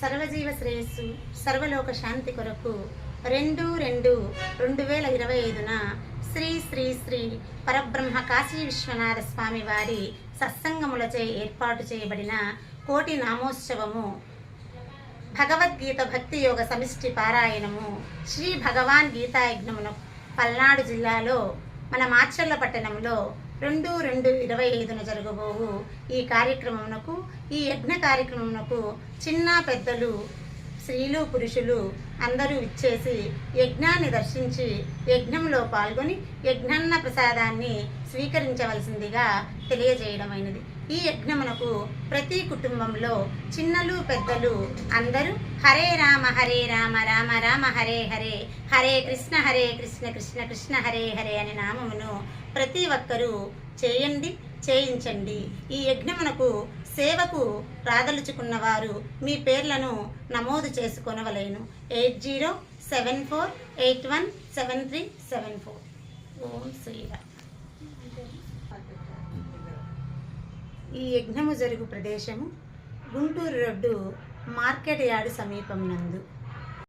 సర్వజీవ శ్రేయస్సు సర్వలోక శాంతి కొరకు 2/2/2025న శ్రీ శ్రీ శ్రీ పరబ్రహ్మ కాశీ విశ్వనాథ స్వామి వారి సత్సంగములచే ఏర్పాటు చేయబడిన కోటి నామోత్సవము భగవద్గీత భక్తి యోగ సమిష్టి పారాయణము శ్రీ భగవాన్ గీతాయజ్ఞమును పల్నాడు జిల్లాలో మన మాచర్ల పట్టణంలో 2/2/25న జరగబోవు ఈ కార్యక్రమమునకు ఈ యజ్ఞ కార్యక్రమమునకు చిన్న పెద్దలు స్త్రీలు పురుషులు అందరూ ఇచ్చేసి యజ్ఞాన్ని దర్శించి యజ్ఞంలో పాల్గొని యజ్ఞాన్న ప్రసాదాన్ని స్వీకరించవలసిందిగా తెలియజేయడమైనది. ఈ యజ్ఞమునకు ప్రతి కుటుంబంలో చిన్నలు పెద్దలు అందరూ హరే రామ రామ రామ హరే హరే, హరే కృష్ణ కృష్ణ కృష్ణ హరే హరే అనే నామమును ప్రతి ఒక్కరూ చేయండి, చేయించండి. ఈ యజ్ఞమునకు సేవకు రాదలుచుకున్నవారు మీ పేర్లను నమోదు చేసుకొనవలేను. 8074817374. ఓం శ్రీరామ్. ఈ యజ్ఞము జరుగు ప్రదేశము గుంటూరు రోడ్డు మార్కెట్ యార్డు సమీపం నందు.